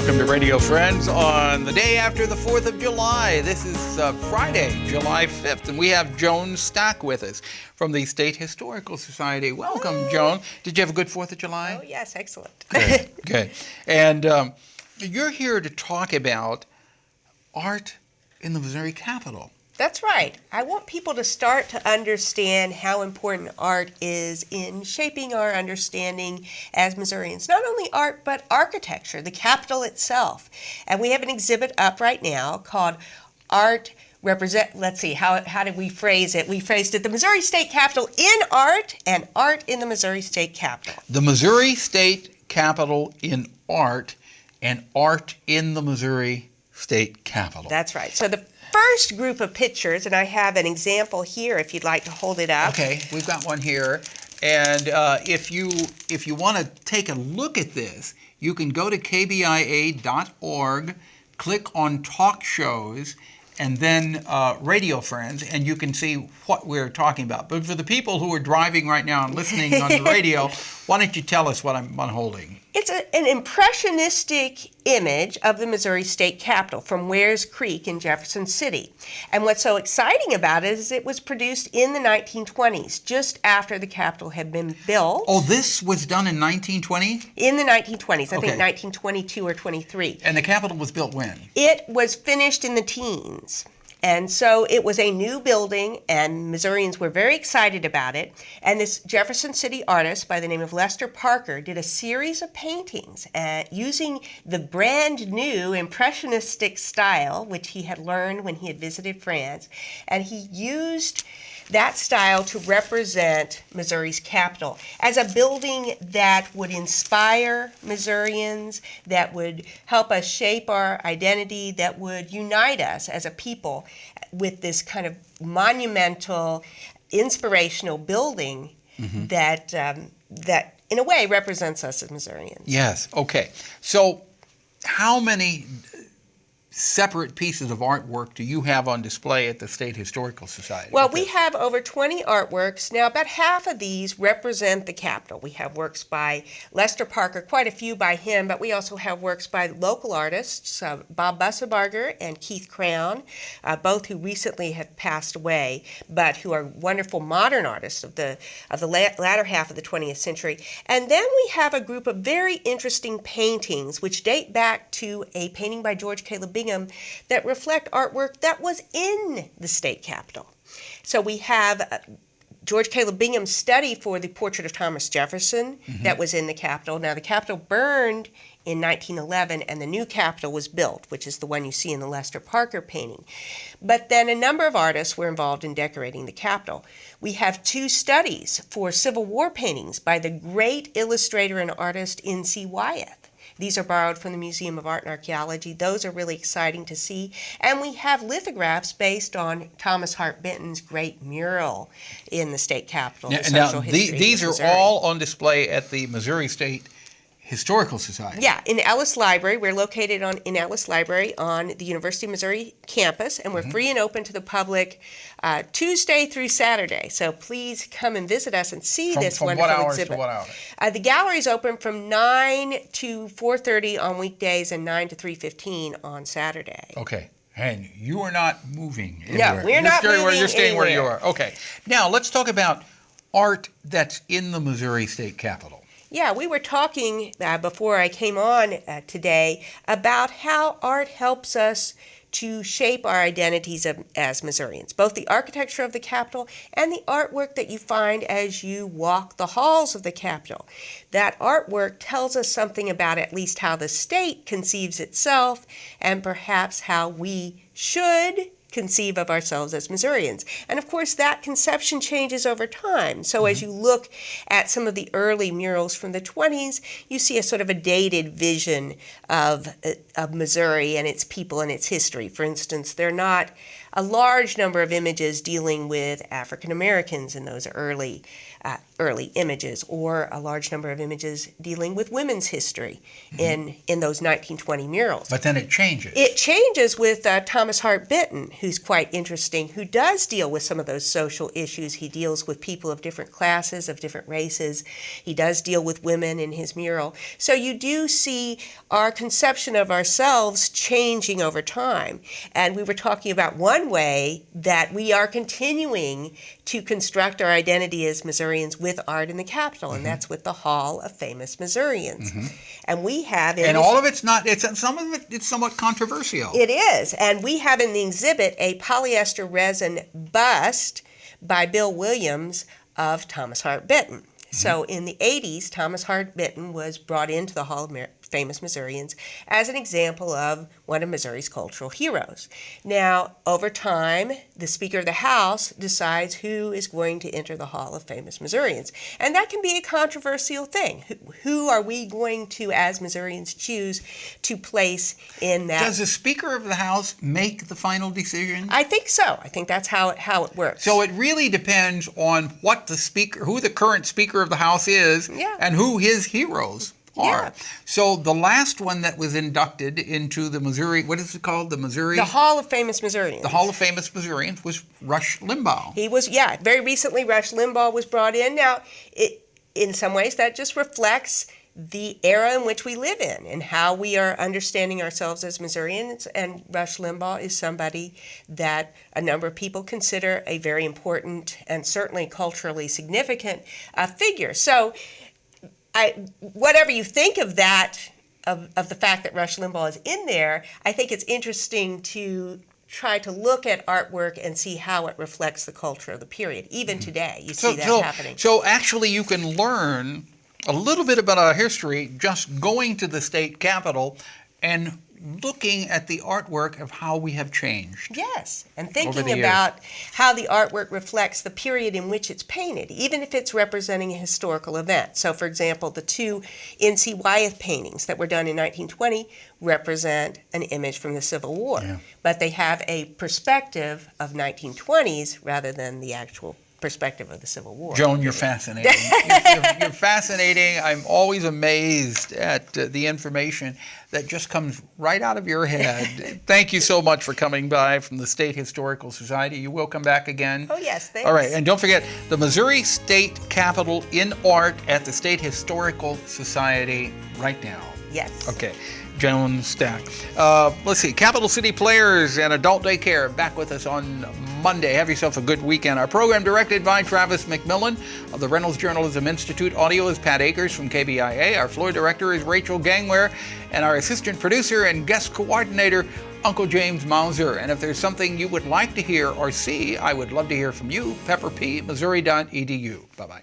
Welcome to Radio Friends on the day after the 4th of July. This is Friday, July 5th, and we have Joan Stack with us from the State Historical Society. Welcome, Joan. Did you have a good 4th of July? Oh, yes, excellent. Good, good. And you're here to talk about art in the Missouri Capitol. That's right. I want people to start to understand how important art is in shaping our understanding as Missourians. Not only art, but architecture, the Capitol itself. And we have an exhibit up right now called Art Represent, let's see, how did we phrase it? We phrased it, the Missouri State Capitol in art and art in the Missouri State Capitol. The Missouri State Capitol in art and art in the Missouri State Capitol. That's right. So the first group of pictures, and I have an example here if you'd like to hold it up. Okay, we've got one here. And if you want to take a look at this, you can go to kbia.org, click on Talk Shows, and then Radio Friends, and you can see what we're talking about. But for the people who are driving right now and listening on the radio, why don't you tell us what I'm holding? It's an impressionistic image of the Missouri State Capitol from Wares Creek in Jefferson City. And what's so exciting about it is it was produced in the 1920s, just after the Capitol had been built. Oh, this was done in 1920? In the 1920s, I Okay. think 1922 or 23. And the Capitol was built when? It was finished in the teens. And so it was a new building, and Missourians were very excited about it. And this Jefferson City artist by the name of Lester Parker did a series of paintings using the brand new impressionistic style, which he had learned when he had visited France. And he used that style to represent Missouri's Capitol as a building that would inspire Missourians, that would help us shape our identity, that would unite us as a people with this kind of monumental, inspirational building that in a way represents us as Missourians. Yes, okay. So how many separate pieces of artwork do you have on display at the State Historical Society? Well, we have over 20 artworks. Now, about half of these represent the Capitol. We have works by Lester Parker, quite a few by him, but we also have works by local artists, Bob Bussebarger and Keith Crown, both who recently have passed away, but who are wonderful modern artists of the latter half of the 20th century. And then we have a group of very interesting paintings, which date back to a painting by George Caleb Bingham that reflect artwork that was in the state capitol. So we have George Caleb Bingham's study for the portrait of Thomas Jefferson that was in the Capitol. Now, the Capitol burned in 1911, and the new Capitol was built, which is the one you see in the Lester Parker painting. But then a number of artists were involved in decorating the Capitol. We have two studies for Civil War paintings by the great illustrator and artist N.C. Wyeth. These are borrowed from the Museum of Art and Archaeology. Those are really exciting to see. And we have lithographs based on Thomas Hart Benton's great mural in the state capitol. Now, these are all on display at the Missouri State Historical Society. Yeah, in Ellis Library. We're located in Ellis Library on the University of Missouri campus, and we're free and open to the public Tuesday through Saturday. So please come and visit us and see this wonderful exhibit. From what hours to what hours? The gallery is open from 9 to 4:30 on weekdays and 9 to 3:15 on Saturday. Okay. And you are not moving anywhere. No, we're not moving You're staying anywhere. where you are. Okay. Now, let's talk about art that's in the Missouri State Capitol. Yeah, we were talking before I came on today about how art helps us to shape our identities as Missourians, both the architecture of the Capitol and the artwork that you find as you walk the halls of the Capitol. That artwork tells us something about at least how the state conceives itself and perhaps how we should conceive of ourselves as Missourians. And of course, that conception changes over time. So as you look at some of the early murals from the 20s, you see a sort of a dated vision of Missouri and its people and its history. For instance, there are not a large number of images dealing with African Americans in those early early images, or a large number of images dealing with women's history in those 1920 murals. But then it changes. It changes with Thomas Hart Benton, who's quite interesting, who does deal with some of those social issues. He deals with people of different classes, of different races. He does deal with women in his mural. So you do see our conception of ourselves changing over time. And we were talking about one way that we are continuing to construct our identity as Missourians with art in the Capitol, and that's with the Hall of Famous Missourians. And we have... And all of it's not, some of it, it's somewhat controversial. It is, and we have in the exhibit a polyester resin bust by Bill Williams of Thomas Hart Benton. So in the 80s, Thomas Hart Benton was brought into the Hall of Famous Missourians as an example of one of Missouri's cultural heroes. Now, over time, the Speaker of the House decides who is going to enter the Hall of Famous Missourians. And that can be a controversial thing. Who are we going to, as Missourians, choose to place in that? Does the Speaker of the House make the final decision? I think so. I think that's how it works. So it really depends on what the Speaker, who the current Speaker of the House is, and who his heroes are. Yeah. So the last one that was inducted into the Missouri, what is it called? The Hall of Famous Missourians. The Hall of Famous Missourians was Rush Limbaugh. He was, very recently Rush Limbaugh was brought in. Now, in some ways that just reflects the era in which we live in and how we are understanding ourselves as Missourians. And Rush Limbaugh is somebody that a number of people consider a very important and certainly culturally significant figure. So whatever you think of that, of the fact that Rush Limbaugh is in there, I think it's interesting to try to look at artwork and see how it reflects the culture of the period. Even today, you see that happening. So actually you can learn a little bit about our history just going to the state capitol and looking at the artwork of how we have changed. Yes, and thinking about how the artwork reflects the period in which it's painted, even if it's representing a historical event. So, for example, the two N.C. Wyeth paintings that were done in 1920 represent an image from the Civil War, but they have a perspective of 1920s rather than the actual perspective of the Civil War. Joan, you're fascinating. You're fascinating. I'm always amazed at the information that just comes right out of your head. Thank you so much for coming by from the State Historical Society. You will come back again. Oh, yes, thanks. All right, and don't forget, the Missouri State Capitol in art at the State Historical Society right now. Yes. Okay. Joan Stack. Let's see, Capital City Players and Adult Daycare back with us on Monday. Have yourself a good weekend. Our program directed by Travis McMillan of the Reynolds Journalism Institute. Audio is Pat Akers from KBIA. Our floor director is Rachel Gangware. And our assistant producer and guest coordinator, Uncle James Mauser. And if there's something you would like to hear or see, I would love to hear from you. Pepper P, Missouri.edu. Bye-bye.